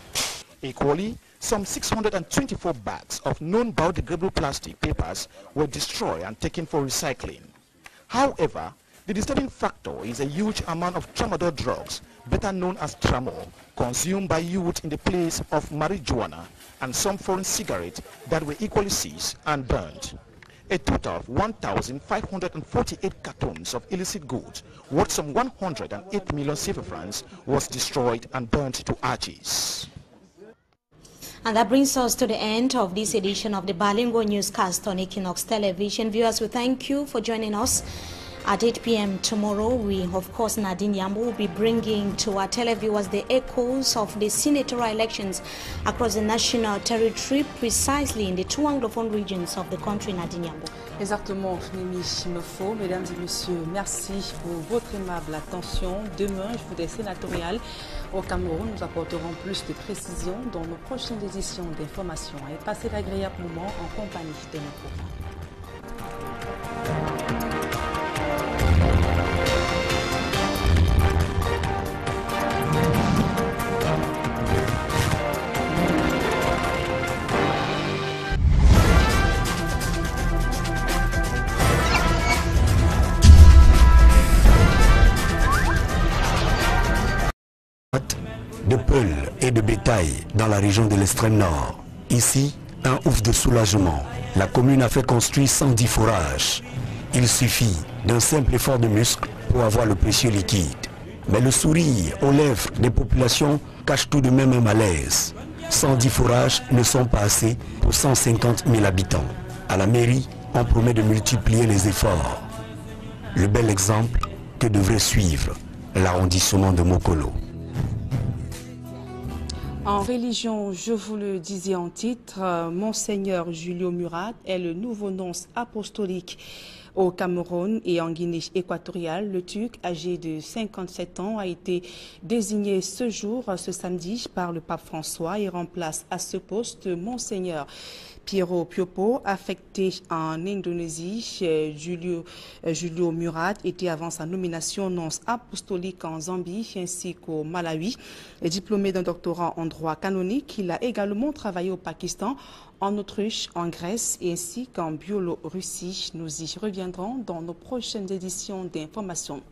Equally, some 624 bags of non-biodegradable plastic papers were destroyed and taken for recycling. However, the disturbing factor is a huge amount of tramadol drugs, better known as Tramol, consumed by youth in the place of marijuana, and some foreign cigarettes that were equally seized and burned. A total of 1,548 cartons of illicit goods, worth some 108 million CFA francs, was destroyed and burnt to ashes. And that brings us to the end of this edition of the Bilingual Newscast on Equinox Television. Viewers, we thank you for joining us. At 8 p.m. tomorrow, we, of course, Nadine Yambu, will be bringing to our televiewers the echoes of the senatorial elections across the national territory, precisely in the two anglophone regions of the country, Nadine Yambu. Exactement, Mimi Chimefo. Mesdames et messieurs, merci pour votre aimable attention. Demain, je voudrais sénatorial au Cameroun. Nous apporterons plus de précisions dans nos prochaines éditions d'information. Et passez d'agréables moments en compagnie de nos programmes. De Peul et de bétail dans la région de l'extrême nord. Ici, un ouf de soulagement. La commune a fait construire 110 forages. Il suffit d'un simple effort de muscle pour avoir le précieux liquide. Mais le sourire aux lèvres des populations cache tout de même un malaise. 110 forages ne sont pas assez pour 150 000 habitants. À la mairie, on promet de multiplier les efforts. Le bel exemple que devrait suivre l'arrondissement de Mokolo. En religion, je vous le disais en titre, Monseigneur Julio Murat est le nouveau nonce apostolique au Cameroun et en Guinée équatoriale. Le Turc, âgé de 57 ans, a été désigné ce samedi, par le pape François et remplace à ce poste Monseigneur Piero Piopo, affecté en Indonésie. Julio Murat était avant sa nomination nonce apostolique en Zambie ainsi qu'au Malawi. Diplômé d'un doctorat en droit canonique, il a également travaillé au Pakistan, en Autriche, en Grèce ainsi qu'en Biélorussie. Nous y reviendrons dans nos prochaines éditions d'information.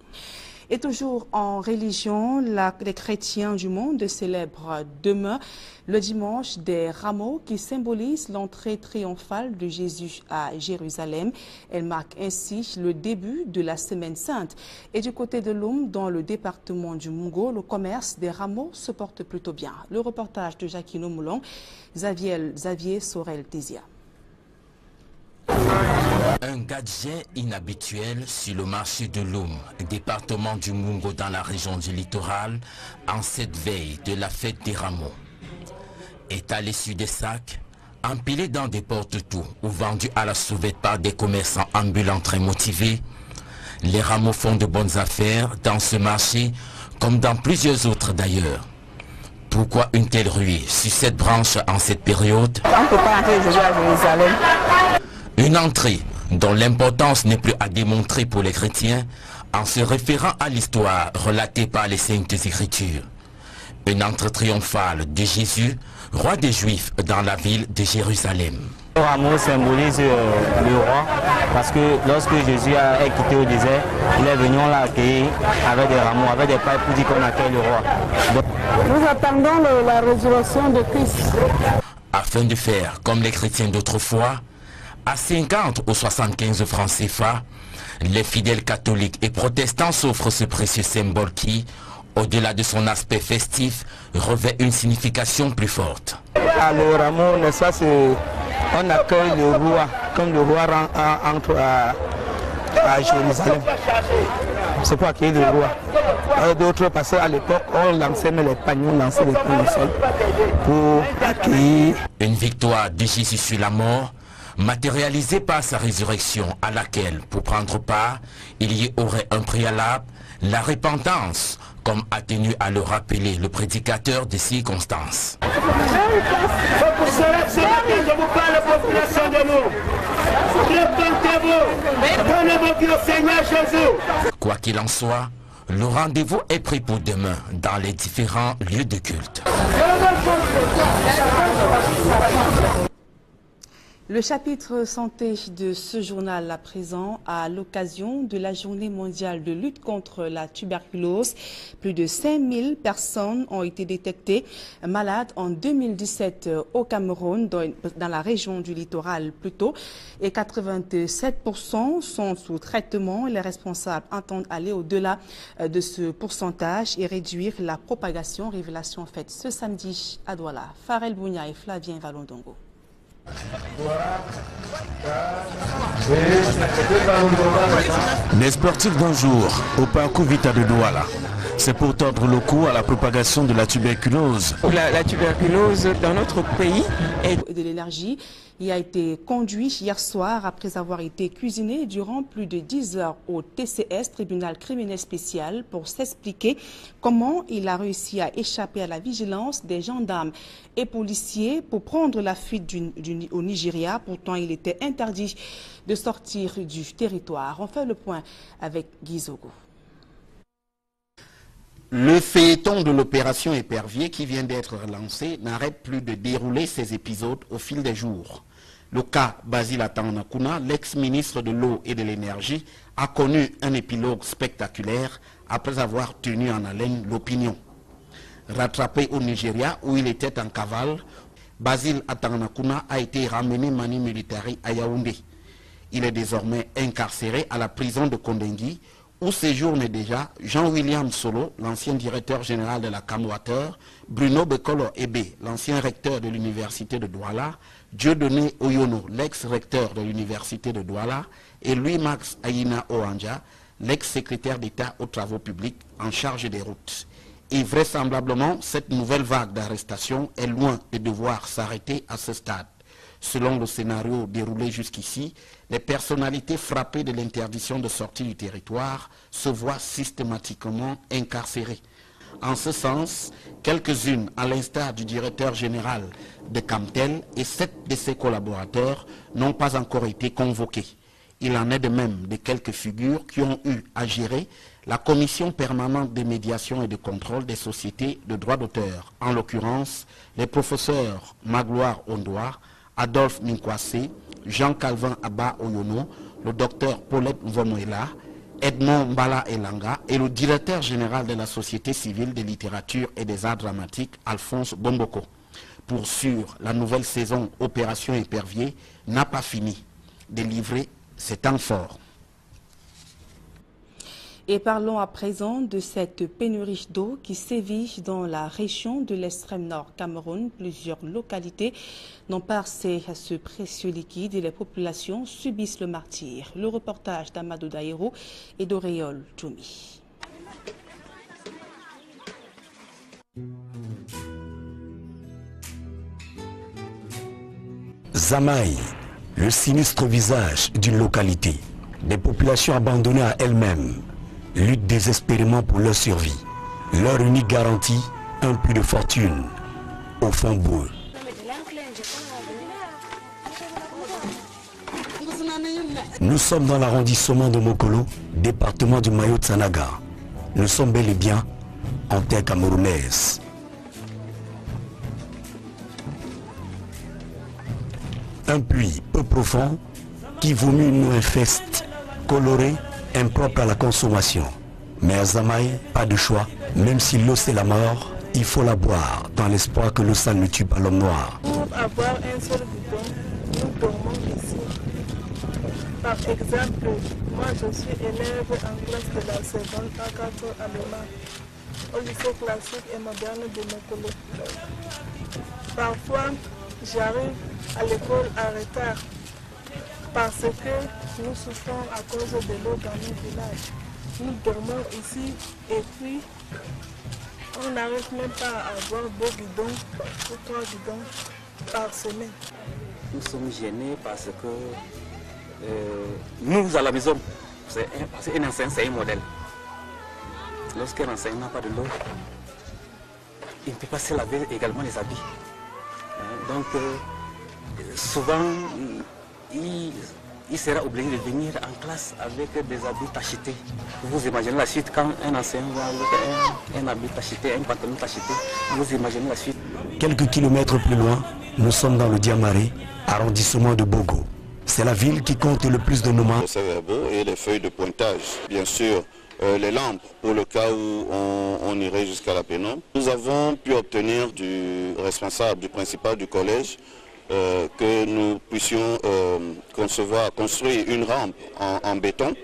Et toujours en religion, les chrétiens du monde célèbrent demain le dimanche des rameaux qui symbolise l'entrée triomphale de Jésus à Jérusalem. Elle marque ainsi le début de la Semaine Sainte. Et du côté de Loum, dans le département du Mungo, le commerce des rameaux se porte plutôt bien. Le reportage de Jacquino Moulon, Xavier Sorel-Tézia. Un gadget inhabituel sur le marché de Loum, département du Mungo dans la région du littoral, en cette veille de la fête des rameaux. Étalés sur des sacs, empilés dans des porte-tout ou vendus à la sauvette par des commerçants ambulants très motivés, les rameaux font de bonnes affaires dans ce marché comme dans plusieurs autres d'ailleurs. Pourquoi une telle ruée sur cette branche en cette période? On ne peut pas entrer Jésus à Jérusalem. Une entrée dont l'importance n'est plus à démontrer pour les chrétiens en se référant à l'histoire relatée par les Saintes Écritures. Une entrée triomphale de Jésus, roi des Juifs dans la ville de Jérusalem. Le rameau symbolise le roi parce que lorsque Jésus est quitté au désert, il est venu, on l'a accueilli avec des rameaux, avec des pailles pour dire qu'on accueille le roi. Nous attendons la résurrection de Christ. Afin de faire comme les chrétiens d'autrefois, à 50 ou 75 francs CFA, les fidèles catholiques et protestants s'offrent ce précieux symbole qui, au-delà de son aspect festif, revêt une signification plus forte. Le rameau, n'est-ce pas, on accueille le roi, comme le roi entre à Jérusalem. C'est pour accueillir le roi. D'autres, parce qu'à l'époque, on lançait les pagnots, on lançait les pagnots au sol pour accueillir. Une victoire de Jésus sur la mort, matérialisée par sa résurrection à laquelle, pour prendre part, il y aurait un préalable, la repentance, comme a tenu à le rappeler le prédicateur des circonstances. C'est pour cela que ce matin, je vous parle, population de nous. Repentez-vous, donnez vos vies au Seigneur Jésus. Quoi qu'il en soit, Le rendez-vous est pris pour demain dans les différents lieux de culte. Le chapitre santé de ce journal à présent, à l'occasion de la journée mondiale de lutte contre la tuberculose, plus de 5000 personnes ont été détectées malades en 2017 au Cameroun, dans la région du littoral plutôt, et 87% sont sous traitement. Les responsables entendent aller au-delà de ce pourcentage et réduire la propagation. Révélation faite ce samedi à Douala. Farel Bounia et Flavien Valondongo. Les sportifs d'un jour au parcours Vita de Douala. C'est pour tordre le cou à la propagation de la tuberculose. La tuberculose dans notre pays est... De l'énergie, il a été conduit hier soir après avoir été cuisiné durant plus de 10 heures au TCS, tribunal criminel spécial, pour s'expliquer comment il a réussi à échapper à la vigilance des gendarmes et policiers pour prendre la fuite au Nigeria. Pourtant, il était interdit de sortir du territoire. On fait le point avec Guy Zogo. Le feuilleton de l'opération Épervier qui vient d'être relancé n'arrête plus de dérouler ses épisodes au fil des jours. Le cas Basile Atanakuna, l'ex-ministre de l'eau et de l'énergie, a connu un épilogue spectaculaire après avoir tenu en haleine l'opinion. Rattrapé au Nigeria où il était en cavale, Basile Atanakuna a été ramené mani militari à Yaoundé. Il est désormais incarcéré à la prison de Kondengui, où séjourne déjà Jean-William Solo, l'ancien directeur général de la CAM-Water, Bruno Bekolo Ebe, l'ancien recteur de l'université de Douala, Dieudonné Oyono, l'ex-recteur de l'université de Douala, et Louis-Max Aïna Oanja, l'ex-secrétaire d'État aux travaux publics en charge des routes. Et vraisemblablement, cette nouvelle vague d'arrestations est loin de devoir s'arrêter à ce stade. Selon le scénario déroulé jusqu'ici, les personnalités frappées de l'interdiction de sortie du territoire se voient systématiquement incarcérées. En ce sens, quelques-unes, à l'instar du directeur général de Camtel et 7 de ses collaborateurs, n'ont pas encore été convoquées. Il en est de même de quelques figures qui ont eu à gérer la commission permanente de médiation et de contrôle des sociétés de droits d'auteur, en l'occurrence les professeurs Magloire Ondoa, Adolphe Minkwase, Jean-Calvin Abba Oyono, le docteur Paulette Mvomoela, Edmond Mbala Elanga et le directeur général de la Société civile de littérature et des arts dramatiques, Alphonse Bomboko. Pour sûr, la nouvelle saison Opération Épervier n'a pas fini de livrer ses temps forts. Et parlons à présent de cette pénurie d'eau qui sévit dans la région de l'extrême nord Cameroun. Plusieurs localités n'ont pas accès à ce précieux liquide et les populations subissent le martyre. Le reportage d'Amadou Daïro et d'Auréole Djoumi. Zamaï, le sinistre visage d'une localité. Des populations abandonnées à elles-mêmes luttent désespérément pour leur survie. Leur unique garantie, un puits de fortune au fond boueux. Nous sommes dans l'arrondissement de Mokolo, département du Mayo-Tsanaga. Nous sommes bel et bien en terre camerounaise. Un puits peu profond qui vomit une eau infeste, colorée, impropre à la consommation. Mais à Zamaï, pas de choix. Même si l'eau c'est la mort, il faut la boire dans l'espoir que l'eau sale ne tue pas l'homme noir. Pour avoir un seul bidon, nous dormons ici. Par exemple, moi je suis élève en classe de la seconde A4 allemand au lycée classique et moderne de Mokolo. Parfois, j'arrive à l'école en retard parce que nous souffrons à cause de l'eau dans nos villages. Nous dormons ici et puis on n'arrive même pas à avoir 2 bidons ou 3 bidons par semaine. Nous sommes gênés parce que nous à la maison, c'est un enseignant, c'est un modèle. Lorsqu'un enseignant n'a pas de l'eau, il ne peut pas se laver également les habits. Donc souvent, il sera obligé de venir en classe avec des habits tachetés. Vous imaginez la suite quand un enseignant va avec un habit tacheté, un pantalon tacheté. Vous imaginez la suite. Quelques kilomètres plus loin, nous sommes dans le Diamaré, arrondissement de Bogo. C'est la ville qui compte le plus de nomades. Et les feuilles de pointage, bien sûr, les lampes pour le cas où on irait jusqu'à la pénombre. Nous avons pu obtenir du responsable, du principal du collège, que nous puissions construire une rampe en béton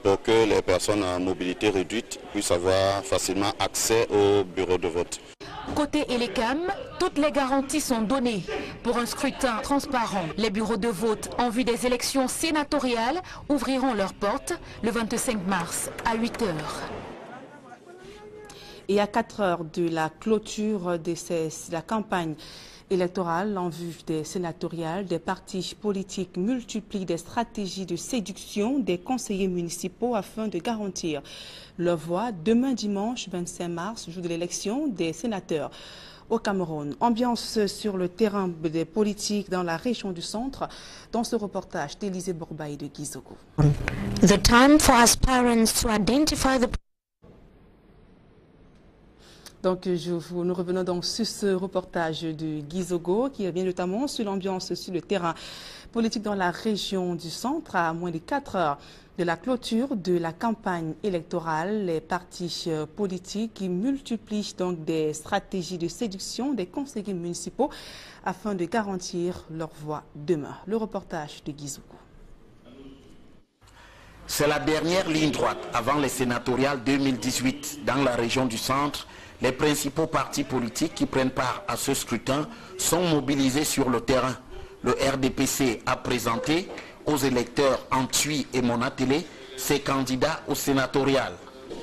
pour que les personnes à mobilité réduite puissent avoir facilement accès au bureau de vote. Côté Elecam, toutes les garanties sont données pour un scrutin transparent. Les bureaux de vote en vue des élections sénatoriales ouvriront leurs portes le 25 mars à 8 h. Et à 4 heures de la clôture de la campagne électorale en vue des sénatoriales, des partis politiques multiplient des stratégies de séduction des conseillers municipaux afin de garantir leur voix demain dimanche 25 mars, jour de l'élection des sénateurs au Cameroun. Ambiance sur le terrain des politiques dans la région du centre, dans ce reportage d'Élisée Bourbaï de Gizogo. The time for aspirants to identify the... Donc, nous revenons donc sur ce reportage de Gizogo qui revient notamment sur l'ambiance sur le terrain politique dans la région du centre. À moins de 4 heures de la clôture de la campagne électorale, les partis politiques qui multiplient donc des stratégies de séduction des conseillers municipaux afin de garantir leur voix demain. Le reportage de Gizogo. C'est la dernière ligne droite avant les sénatoriales 2018 dans la région du centre. Les principaux partis politiques qui prennent part à ce scrutin sont mobilisés sur le terrain. Le RDPC a présenté aux électeurs en Tui et Monatélé ses candidats aux sénatoriales.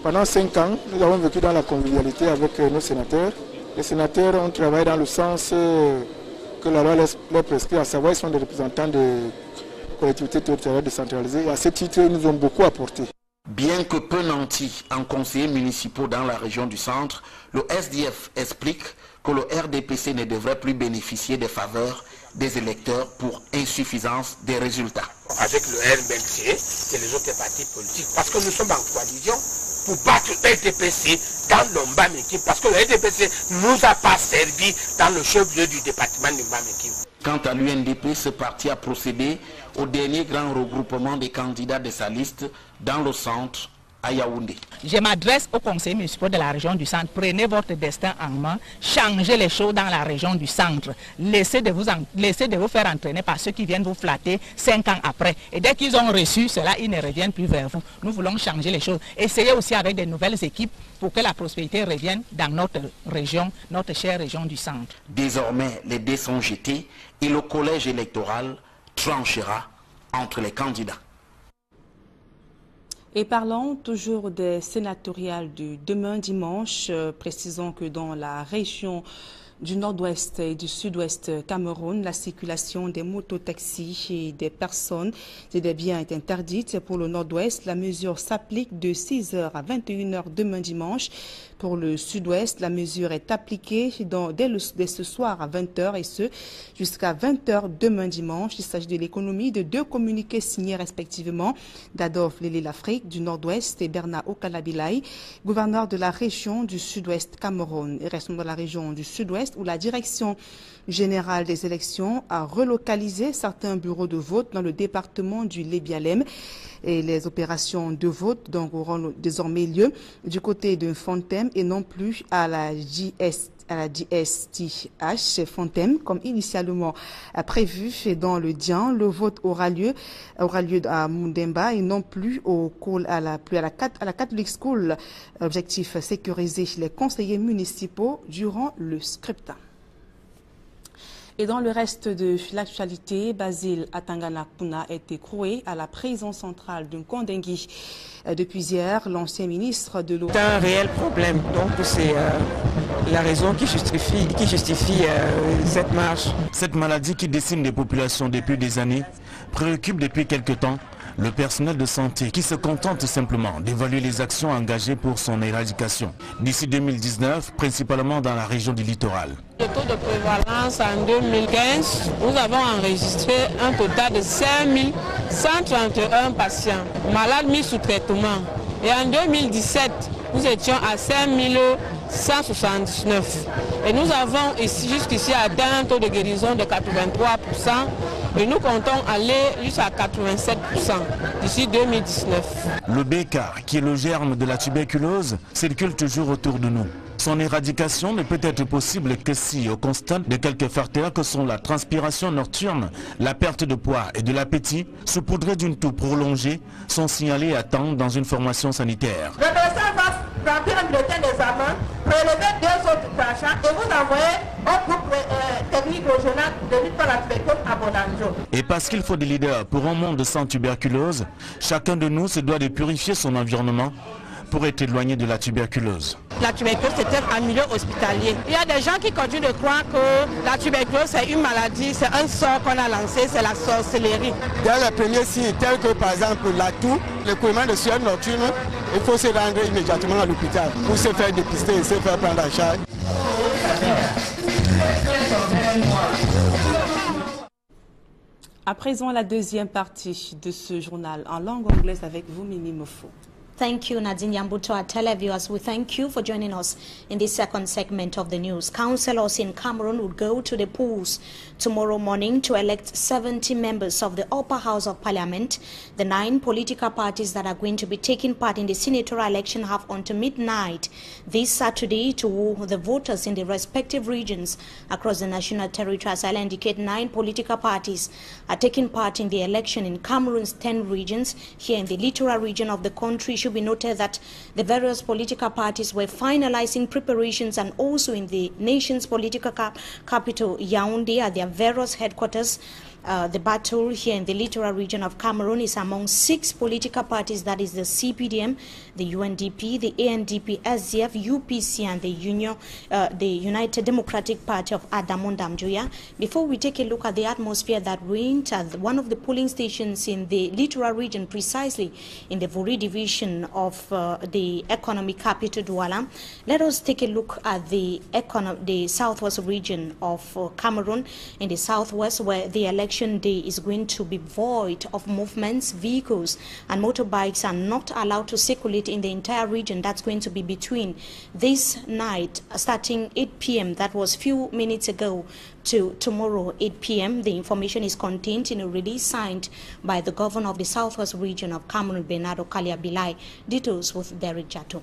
Pendant 5 ans, nous avons vécu dans la convivialité avec nos sénateurs. Les sénateurs ont travaillé dans le sens que la loi leur prescrit, à savoir qu'ils sont des représentants de collectivités territoriales décentralisées. Et à ce titre, ils nous ont beaucoup apporté. Bien que peu nantis en conseillers municipaux dans la région du centre, le SDF explique que le RDPC ne devrait plus bénéficier des faveurs des électeurs pour insuffisance des résultats. Avec le RDPC et les autres partis politiques, parce que nous sommes en coalition pour battre le RDPC dans l'Ombameki, parce que le RDPC ne nous a pas servi dans le chef-lieu du département de Mbameki. Quant à l'UNDP, ce parti a procédé au dernier grand regroupement des candidats de sa liste dans le centre à Yaoundé. Je m'adresse aux conseillers municipaux de la région du centre. Prenez votre destin en main, changez les choses dans la région du centre. Laissez de vous faire entraîner par ceux qui viennent vous flatter 5 ans après. Et dès qu'ils ont reçu cela, ils ne reviennent plus vers vous. Nous voulons changer les choses. Essayez aussi avec des nouvelles équipes pour que la prospérité revienne dans notre région, notre chère région du centre. Désormais, les dés sont jetés et le collège électoral tranchera entre les candidats. Et parlons toujours des sénatoriales de demain dimanche, précisons que dans la région du nord-ouest et du sud-ouest Cameroun, la circulation des mototaxis et des personnes et des biens est interdite. Pour le nord-ouest, la mesure s'applique de 6 h à 21 h demain dimanche. Pour le sud-ouest, la mesure est appliquée dès ce soir à 20 h et ce jusqu'à 20 h demain dimanche. Il s'agit de l'économie de 2 communiqués signés respectivement d'Adolphe Lélé-Lafrique du nord-ouest et Bernard Okalabilai, gouverneur de la région du sud-ouest Cameroun. Et restons dans la région du sud-ouest où la direction générale des élections a relocalisé certains bureaux de vote dans le département du Lébialem. Et les opérations de vote donc auront désormais lieu du côté de Fontem et non plus à la DSTH Fontem comme initialement prévu. Et dans le Dian, le vote aura lieu à Mundemba et non plus à la Catholic School. Objectif, sécuriser les conseillers municipaux durant le scrutin. Et dans le reste de l'actualité, Basile Atangana-Kuna est écroué à la prison centrale de Kondengui. Depuis hier, l'ancien ministre de l'eau... C'est un réel problème, donc c'est la raison qui justifie cette marche. Cette maladie qui décime les populations depuis des années préoccupe depuis quelque temps Le personnel de santé qui se contente simplement d'évaluer les actions engagées pour son éradication d'ici 2019, principalement dans la région du littoral. Le taux de prévalence en 2015, nous avons enregistré un total de 5131 patients malades mis sous traitement. Et en 2017, nous étions à 5169. Et nous avons jusqu'ici atteint un taux de guérison de 83%. Et nous comptons aller jusqu'à 87% d'ici 2019. Le bécard, qui est le germe de la tuberculose, circule toujours autour de nous. Son éradication ne peut être possible que si, au constat de quelques facteurs que sont la transpiration nocturne, la perte de poids et de l'appétit, saupoudrés d'une toux prolongée, sont signalés à temps dans une formation sanitaire. Le médecin va remplir un bulletin d'examen, prélever 2 autres patients et vous envoyer au groupe technique régional de lutte contre la tuberculose à Bonanjo. Et parce qu'il faut des leaders pour un monde sans tuberculose, chacun de nous se doit de purifier son environnement pour être éloigné de la tuberculose. La tuberculose, c'est un milieu hospitalier. Il y a des gens qui continuent de croire que la tuberculose, c'est une maladie, c'est un sort qu'on a lancé, c'est la sorcellerie. Dès les premiers signes, tels que par exemple la toux, le coulement de sueur nocturne, il faut se rendre immédiatement à l'hôpital pour se faire dépister et se faire prendre en charge. À présent, la deuxième partie de ce journal en langue anglaise avec vous, Mimi Mofo. Thank you, Nadine Yambuto. Our televiewers, we thank you for joining us in this second segment of the news. Councillors in Cameroon would go to the polls tomorrow morning to elect 70 members of the upper house of parliament. The 9 political parties that are going to be taking part in the senatorial election have until midnight this Saturday to woo the voters in the respective regions across the national territory. As I indicate, 9 political parties are taking part in the election in Cameroon's 10 regions. Here in the littoral region of the country, it should be noted that the various political parties were finalizing preparations, and also in the nation's political capital, Yaoundé, at their various headquarters. The battle here in the littoral region of Cameroon is among 6 political parties, that is the CPDM, the UNDP, the ANDP, SDF, UPC, and the United Democratic Party of Adamon Damjoya. Before we take a look at the atmosphere that reigned at one of the polling stations in the littoral region, precisely in the Vuri division of the economic capital, Douala, let us take a look at the southwest region of Cameroon. In the southwest, where the election day is going to be void of movements, vehicles and motorbikes are not allowed to circulate in the entire region. That's going to be between this night, starting 8 p.m. that was few minutes ago, to tomorrow 8 p.m. The information is contained in a release signed by the governor of the southwest region of Cameroon, Bernardo Kaliabilai. Details with Derek Jato.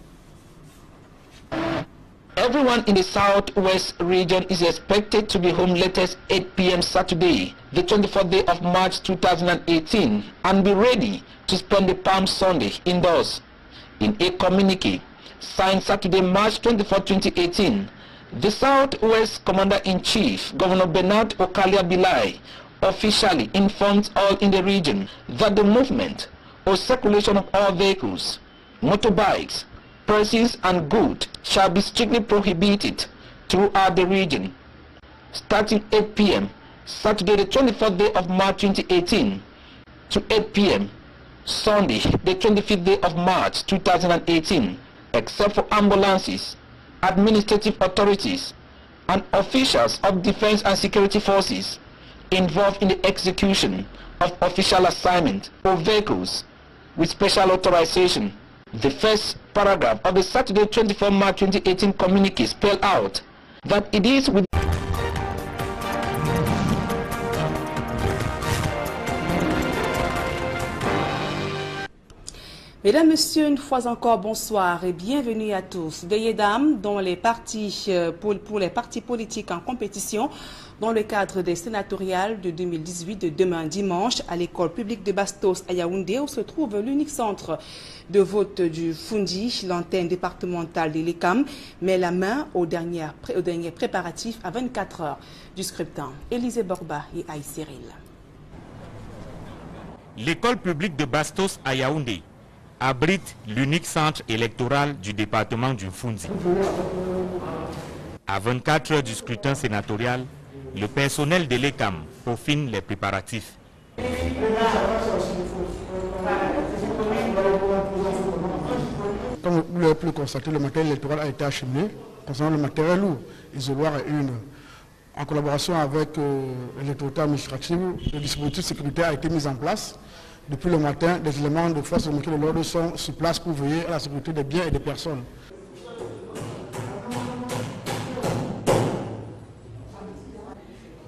Everyone in the southwest region is expected to be home latest 8 p.m. Saturday, the 24th day of March 2018, and be ready to spend the Palm Sunday indoors. In a communique signed Saturday, March 24, 2018, the Southwest Commander-in-Chief, Governor Bernard Okaliabilai, officially informed all in the region that the movement or circulation of all vehicles, motorbikes, persons and goods shall be strictly prohibited throughout the region. Starting 8 p.m. Saturday the 24th day of March 2018 to 8 p.m. Sunday the 25th day of March 2018, except for ambulances, administrative authorities and officials of defense and security forces involved in the execution of official assignment for vehicles with special authorization. The first paragraph of the Saturday 24 March 2018 communique spelled out that it is with Mesdames, Messieurs, une fois encore, bonsoir et bienvenue à tous. Veuillez dames, dont les partis pour les partis politiques en compétition dans le cadre des sénatoriales de 2018 de demain dimanche à l'école publique de Bastos à Yaoundé, où se trouve l'unique centre de vote du Fundi, l'antenne départementale de l'ECAM, met la main aux derniers préparatifs à 24 heures du scrutin. Élisée Borba et Aïe Cyril. L'école publique de Bastos à Yaoundé abrite l'unique centre électoral du département du Fundi. À 24 heures du scrutin sénatorial, le personnel de l'ECAM peaufine les préparatifs. vous l'avez pu le constater, le matériel électoral a été acheminé. Concernant le matériel lourd, isoloir et urne, en collaboration avec l'autorité administrative, le dispositif sécuritaire a été mis en place. Depuis le matin, des éléments de force de l'ordre sont sur place pour veiller à la sécurité des biens et des personnes.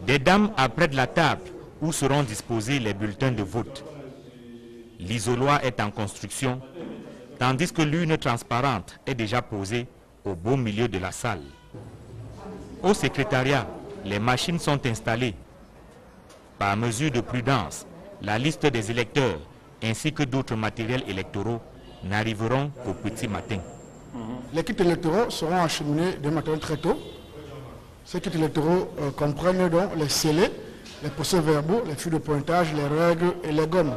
Des dames près de la table où seront disposés les bulletins de vote. L'isoloir est en construction, tandis que l'urne transparente est déjà posée au beau milieu de la salle. Au secrétariat, les machines sont installées. Par mesure de prudence, la liste des électeurs ainsi que d'autres matériels électoraux n'arriveront qu'au petit matin. Les kits électoraux seront acheminés de matériel très tôt. Ces kits électoraux comprennent donc les scellés, les procès-verbaux, les fils de pointage, les règles et les gommes.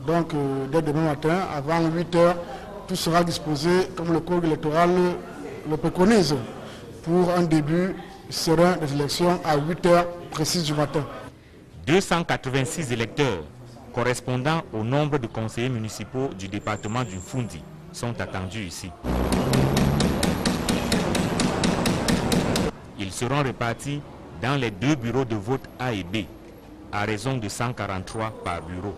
Donc dès demain matin, avant 8 h, tout sera disposé comme le code électoral le préconise pour un début serein des élections à 8 h précises du matin. 286 électeurs correspondant au nombre de conseillers municipaux du département du Fundi sont attendus ici. Ils seront répartis dans les 2 bureaux de vote A et B, à raison de 143 par bureau.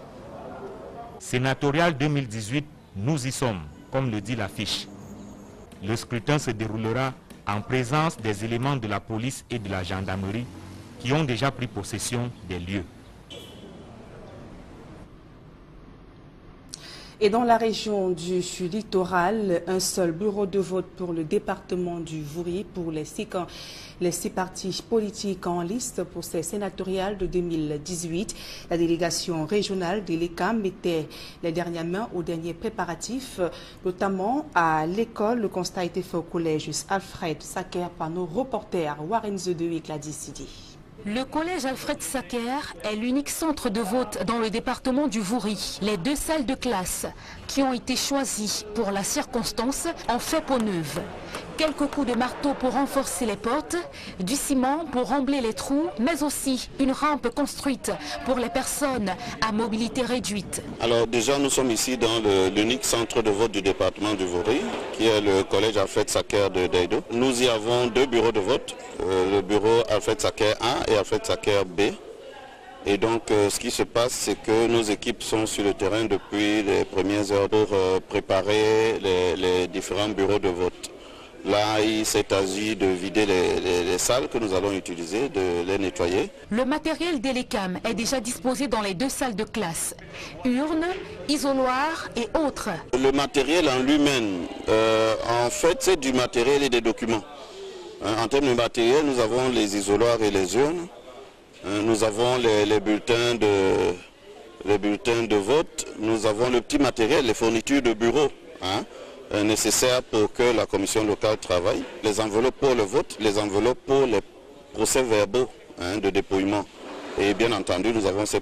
Sénatorial 2018, nous y sommes, comme le dit l'affiche. Le scrutin se déroulera en présence des éléments de la police et de la gendarmerie qui ont déjà pris possession des lieux. Et dans la région du littoral, un seul bureau de vote pour le département du Vouri pour les six partis politiques en liste pour ces sénatoriales de 2018. La délégation régionale de l'ECAM mettait les dernières mains aux derniers préparatifs, notamment à l'école. Le constat a été fait au collège Alfred Saker par nos reporters Warren Zedeu et Gladys Sidi. Le collège Alfred Saker est l'unique centre de vote dans le département du Vouri. Les 2 salles de classe qui ont été choisies pour la circonstance en fait peau neuve. Quelques coups de marteau pour renforcer les portes, du ciment pour rembler les trous, mais aussi une rampe construite pour les personnes à mobilité réduite. Alors déjà, nous sommes ici dans l'unique centre de vote du département du Vouri, qui est le collège Alfred Saker de Daido. Nous y avons 2 bureaux de vote, le bureau Alfred Saker A et Alfred Saker B. Et donc ce qui se passe, c'est que nos équipes sont sur le terrain depuis les premières heures pour préparer les différents bureaux de vote. Là, il s'est agi de vider les salles que nous allons utiliser, de les nettoyer. Le matériel d'Elecam est déjà disposé dans les 2 salles de classe. Urnes, isoloirs et autres. Le matériel en lui-même, en fait, c'est du matériel et des documents. En termes de matériel, nous avons les isoloirs et les urnes. Nous avons les bulletins de vote. Nous avons le petit matériel, les fournitures de bureau. Nécessaires pour que la commission locale travaille, les enveloppes pour le vote, les enveloppes pour les procès-verbaux de dépouillement. Et bien entendu, nous avons ces